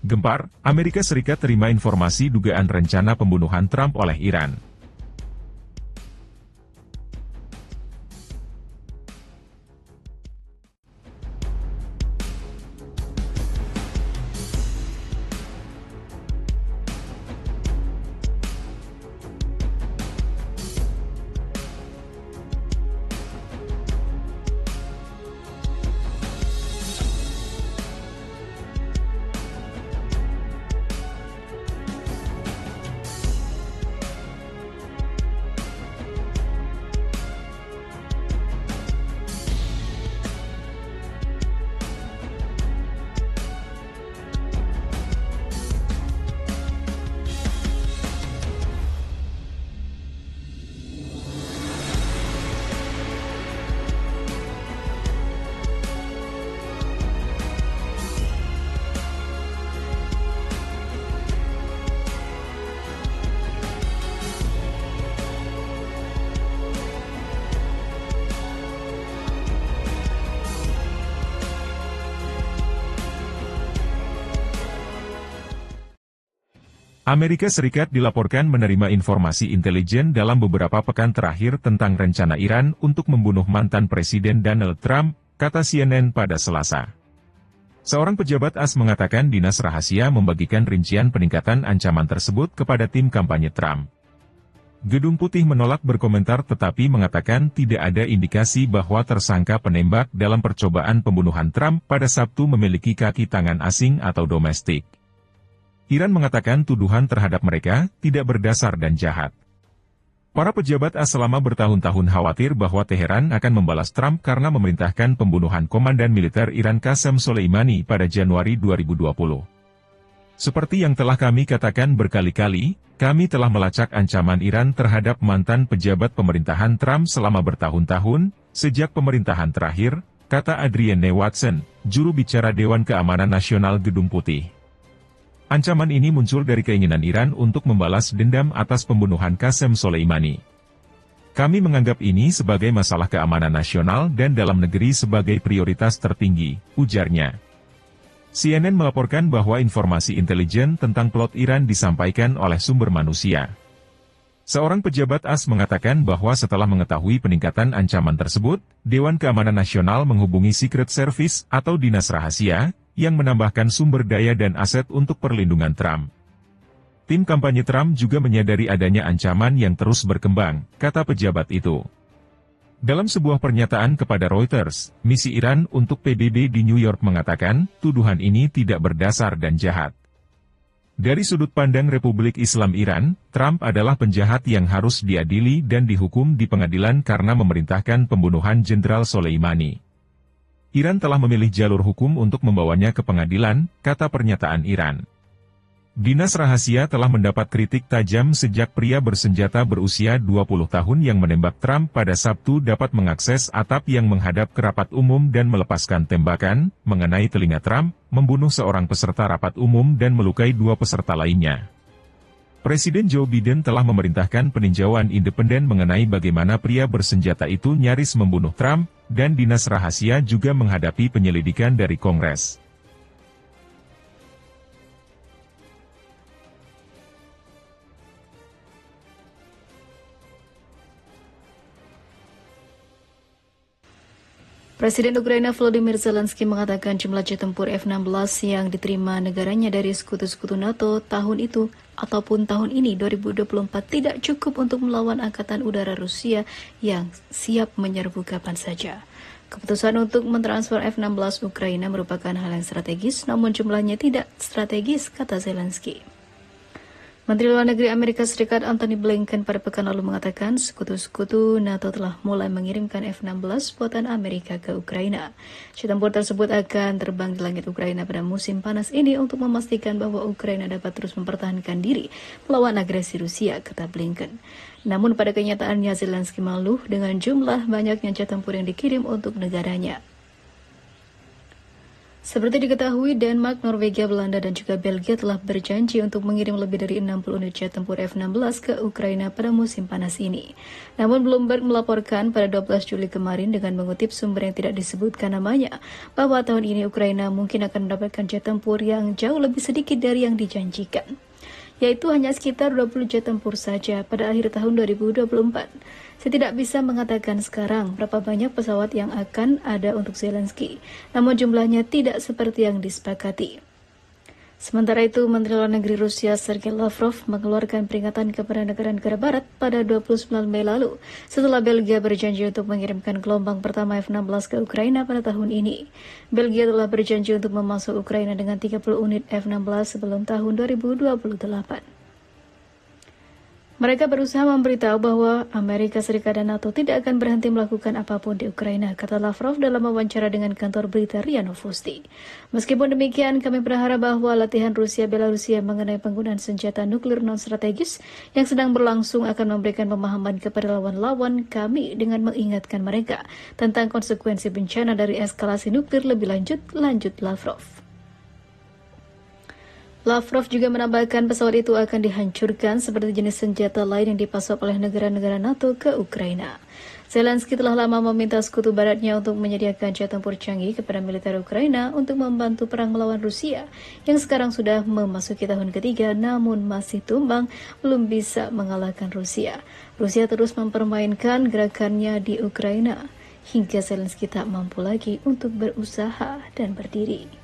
Gempar, Amerika Serikat terima informasi dugaan rencana pembunuhan Trump oleh Iran. Amerika Serikat dilaporkan menerima informasi intelijen dalam beberapa pekan terakhir tentang rencana Iran untuk membunuh mantan Presiden Donald Trump, kata CNN pada Selasa. Seorang pejabat AS mengatakan dinas rahasia membagikan rincian peningkatan ancaman tersebut kepada tim kampanye Trump. Gedung Putih menolak berkomentar tetapi mengatakan tidak ada indikasi bahwa tersangka penembak dalam percobaan pembunuhan Trump pada Sabtu memiliki kaki tangan asing atau domestik. Iran mengatakan tuduhan terhadap mereka tidak berdasar dan jahat. Para pejabat AS selama bertahun-tahun khawatir bahwa Teheran akan membalas Trump karena memerintahkan pembunuhan Komandan Militer Iran Qasem Soleimani pada Januari 2020. Seperti yang telah kami katakan berkali-kali, kami telah melacak ancaman Iran terhadap mantan pejabat pemerintahan Trump selama bertahun-tahun, sejak pemerintahan terakhir, kata Adrienne Watson, juru bicara Dewan Keamanan Nasional Gedung Putih. Ancaman ini muncul dari keinginan Iran untuk membalas dendam atas pembunuhan Qasem Soleimani. Kami menganggap ini sebagai masalah keamanan nasional dan dalam negeri sebagai prioritas tertinggi, ujarnya. CNN melaporkan bahwa informasi intelijen tentang plot Iran disampaikan oleh sumber manusia. Seorang pejabat AS mengatakan bahwa setelah mengetahui peningkatan ancaman tersebut, Dewan Keamanan Nasional menghubungi Secret Service atau Dinas Rahasia, yang menambahkan sumber daya dan aset untuk perlindungan Trump. Tim kampanye Trump juga menyadari adanya ancaman yang terus berkembang, kata pejabat itu. Dalam sebuah pernyataan kepada Reuters, misi Iran untuk PBB di New York mengatakan, tuduhan ini tidak berdasar dan jahat. Dari sudut pandang Republik Islam Iran, Trump adalah penjahat yang harus diadili dan dihukum di pengadilan karena memerintahkan pembunuhan Jenderal Soleimani. Iran telah memilih jalur hukum untuk membawanya ke pengadilan, kata pernyataan Iran. Dinas Rahasia telah mendapat kritik tajam sejak pria bersenjata berusia 20 tahun yang menembak Trump pada Sabtu dapat mengakses atap yang menghadap ke rapat umum dan melepaskan tembakan, mengenai telinga Trump, membunuh seorang peserta rapat umum dan melukai 2 peserta lainnya. Presiden Joe Biden telah memerintahkan peninjauan independen mengenai bagaimana pria bersenjata itu nyaris membunuh Trump, dan Dinas Rahasia juga menghadapi penyelidikan dari Kongres. Presiden Ukraina Volodymyr Zelensky mengatakan jumlah jet tempur F-16 yang diterima negaranya dari sekutu-sekutu NATO tahun itu ataupun tahun ini 2024 tidak cukup untuk melawan angkatan udara Rusia yang siap menyerbu kapan saja. Keputusan untuk mentransfer F-16 Ukraina merupakan hal yang strategis, namun jumlahnya tidak strategis, kata Zelensky. Menteri Luar Negeri Amerika Serikat Antony Blinken pada pekan lalu mengatakan sekutu-sekutu NATO telah mulai mengirimkan F-16 buatan Amerika ke Ukraina. Jet tempur tersebut akan terbang di langit Ukraina pada musim panas ini untuk memastikan bahwa Ukraina dapat terus mempertahankan diri melawan agresi Rusia, kata Blinken. Namun pada kenyataannya Zelensky malu dengan jumlah banyaknya jet tempur yang dikirim untuk negaranya. Seperti diketahui, Denmark, Norwegia, Belanda, dan juga Belgia telah berjanji untuk mengirim lebih dari 60 unit jet tempur F-16 ke Ukraina pada musim panas ini. Namun Bloomberg melaporkan pada 12 Juli kemarin dengan mengutip sumber yang tidak disebutkan namanya, bahwa tahun ini Ukraina mungkin akan mendapatkan jet tempur yang jauh lebih sedikit dari yang dijanjikan, yaitu hanya sekitar 20 jet tempur saja pada akhir tahun 2024. Saya tidak bisa mengatakan sekarang berapa banyak pesawat yang akan ada untuk Zelensky, namun jumlahnya tidak seperti yang disepakati. Sementara itu, Menteri Luar Negeri Rusia Sergei Lavrov mengeluarkan peringatan kepada negara-negara barat pada 29 Mei lalu, setelah Belgia berjanji untuk mengirimkan gelombang pertama F-16 ke Ukraina pada tahun ini. Belgia telah berjanji untuk memasuk Ukraina dengan 30 unit F-16 sebelum tahun 2028. Mereka berusaha memberitahu bahwa Amerika Serikat dan NATO tidak akan berhenti melakukan apapun di Ukraina, kata Lavrov dalam wawancara dengan kantor berita RIA Novosti. Meskipun demikian, kami berharap bahwa latihan Rusia-Belarusia mengenai penggunaan senjata nuklir non-strategis yang sedang berlangsung akan memberikan pemahaman kepada lawan-lawan kami dengan mengingatkan mereka tentang konsekuensi bencana dari eskalasi nuklir lebih lanjut Lavrov. Lavrov juga menambahkan pesawat itu akan dihancurkan seperti jenis senjata lain yang dipasok oleh negara-negara NATO ke Ukraina. Zelensky telah lama meminta sekutu baratnya untuk menyediakan jet tempur canggih kepada militer Ukraina untuk membantu perang melawan Rusia yang sekarang sudah memasuki tahun ketiga namun masih tumbang, belum bisa mengalahkan Rusia. Rusia terus mempermainkan gerakannya di Ukraina hingga Zelensky tak mampu lagi untuk berusaha dan berdiri.